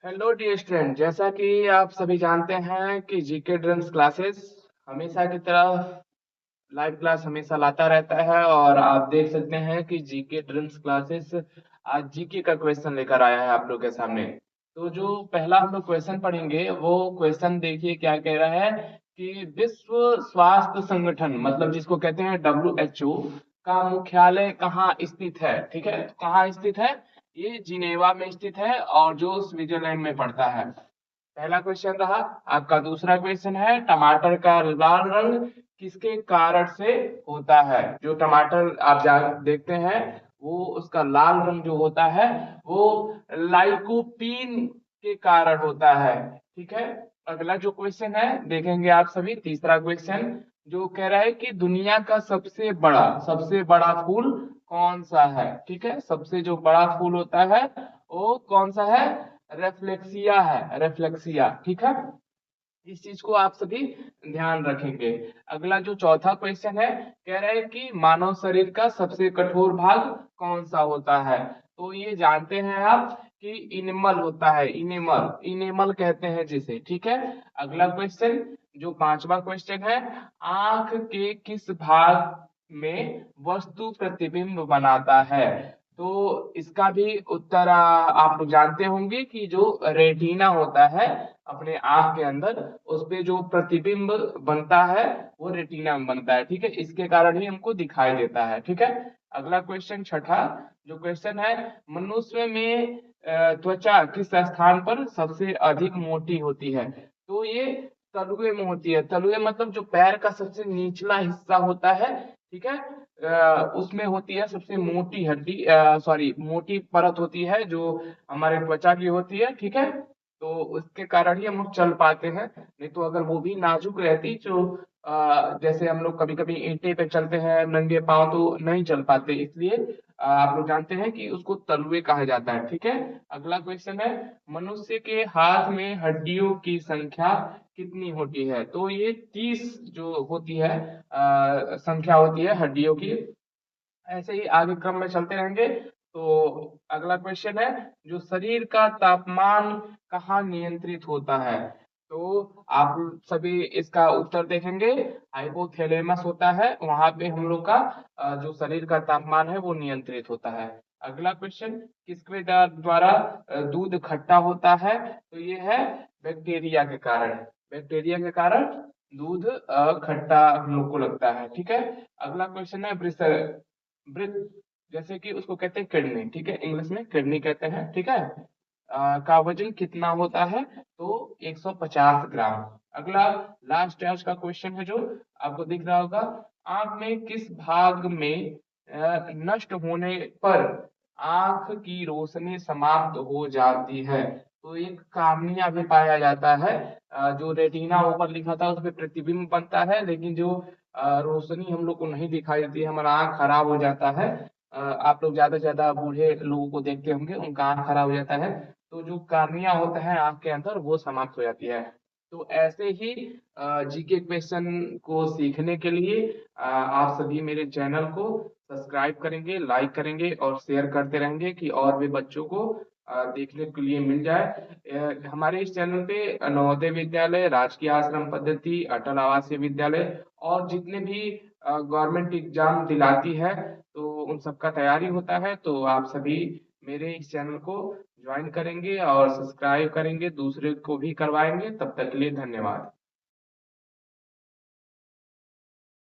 Hello dear student, जैसा कि आप सभी जानते हैं कि जीके ड्रीम्स क्लासेस हमेशा की तरह लाइव क्लास हमेशा लाता रहता है। और आप देख सकते हैं कि जीके ड्रीम्स क्लासेस आज जीके का क्वेश्चन लेकर आया है आप लोग के सामने। तो जो पहला हम लोग क्वेश्चन पढ़ेंगे वो क्वेश्चन देखिए क्या कह रहा है कि विश्व स्वास्थ्य संगठन मतलब जिसको कहते हैं WHO का मुख्यालय कहाँ स्थित है। ठीक है, तो कहाँ स्थित है? ये जिनेवा में स्थित है और जो स्विट्जरलैंड में पड़ता है। पहला क्वेश्चन रहा। आपका दूसरा क्वेश्चन है टमाटर का लाल रंग किसके कारण से होता है। जो टमाटर आप जान देखते हैं वो उसका लाल रंग जो होता है वो लाइकोपीन के कारण होता है। ठीक है, अगला जो क्वेश्चन है देखेंगे आप सभी। तीसरा क्वेश्चन जो कह रहा है कि दुनिया का सबसे बड़ा फूल कौन सा है। ठीक है, सबसे जो बड़ा फूल होता है वो कौन सा है? रेफ्लेक्सिया है, रेफ्लेक्सिया। ठीक है, इस चीज को आप सभी ध्यान रखेंगे। अगला जो चौथा क्वेश्चन है कह रहा है कि मानव शरीर का सबसे कठोर भाग कौन सा होता है। तो ये जानते हैं आप कि इनेमल होता है, इनेमल इनेमल कहते हैं जिसे। ठीक है, अगला क्वेश्चन जो पांचवा क्वेश्चन है, आंख के किस भाग में वस्तु प्रतिबिंब बनाता है। तो इसका भी उत्तर आप लोग जानते होंगे कि जो रेटिना होता है अपने आंख के अंदर, उस पे जो प्रतिबिंब बनता है वो रेटिना में बनता है। ठीक है, इसके कारण ही हमको दिखाई देता है। ठीक है, अगला क्वेश्चन छठा जो क्वेश्चन है, मनुष्य में त्वचा किस स्थान पर सबसे अधिक मोटी होती है। तो ये तलुए में होती है। तलुए मतलब जो पैर का सबसे निचला हिस्सा होता है। ठीक है, उसमें होती है सबसे मोटी हड्डी, सॉरी मोटी परत होती है जो हमारे त्वचा की होती है। ठीक है, तो उसके कारण ही हम लोग चल पाते हैं, नहीं तो अगर वो भी नाजुक रहती जो जैसे हम लोग कभी कभी ईंटे पे चलते हैं नंगे पांव तो नहीं चल पाते। इसलिए आप लोग जानते हैं कि उसको तलुए कहा जाता है। ठीक है, अगला क्वेश्चन है मनुष्य के हाथ में हड्डियों की संख्या कितनी होती है। तो ये 30 जो होती है संख्या होती है हड्डियों की। ऐसे ही आगे क्रम में चलते रहेंगे। तो अगला क्वेश्चन है जो शरीर का तापमान कहाँ नियंत्रित होता है। तो आप सभी इसका उत्तर देखेंगे, हाइपोथैलेमस होता है, वहां पे हम लोग का जो शरीर का तापमान है वो नियंत्रित होता है। अगला क्वेश्चन किसके द्वारा दूध खट्टा होता है। तो ये है बैक्टीरिया के कारण। बैक्टीरिया के कारण दूध खट्टा हम लोग को लगता है। ठीक है, अगला क्वेश्चन है ब्रिथ, जैसे कि उसको कहते हैं किडनी। ठीक है, इंग्लिश में किडनी कहते हैं। ठीक है, का वजन कितना होता है। तो 150 ग्राम। अगला लास्ट आज का क्वेश्चन है जो आपको दिख रहा होगा, आंख में किस भाग में नष्ट होने पर आंख की रोशनी समाप्त हो जाती है। तो एक कार्निया भी पाया जाता है। जो रेटिना ऊपर लिखा था उस पे प्रतिबिंब बनता है, लेकिन जो रोशनी हम लोग को नहीं दिखाई देती है, हमारा आंख खराब हो जाता है। आप लोग ज्यादा से ज्यादा बूढ़े लोगों को देखते होंगे, उनका आंख खराब हो जाता है तो जो कार्निया होता है आंख के अंदर वो समाप्त हो जाती है। तो ऐसे ही जीके क्वेश्चन को सीखने के लिए आप सभी मेरे चैनल को सब्सक्राइब करेंगे, लाइक करेंगे और शेयर करते रहेंगे कि और भी बच्चों को देखने के लिए मिल जाए। हमारे इस चैनल पे नवोदय विद्यालय, राजकीय आश्रम पद्धति, अटल आवासीय विद्यालय और जितने भी गवर्नमेंट एग्जाम दिलाती है तो उन सबका तैयारी होता है। तो आप सभी मेरे इस चैनल को ज्वाइन करेंगे और सब्सक्राइब करेंगे, दूसरे को भी करवाएंगे। तब तक के लिए धन्यवाद।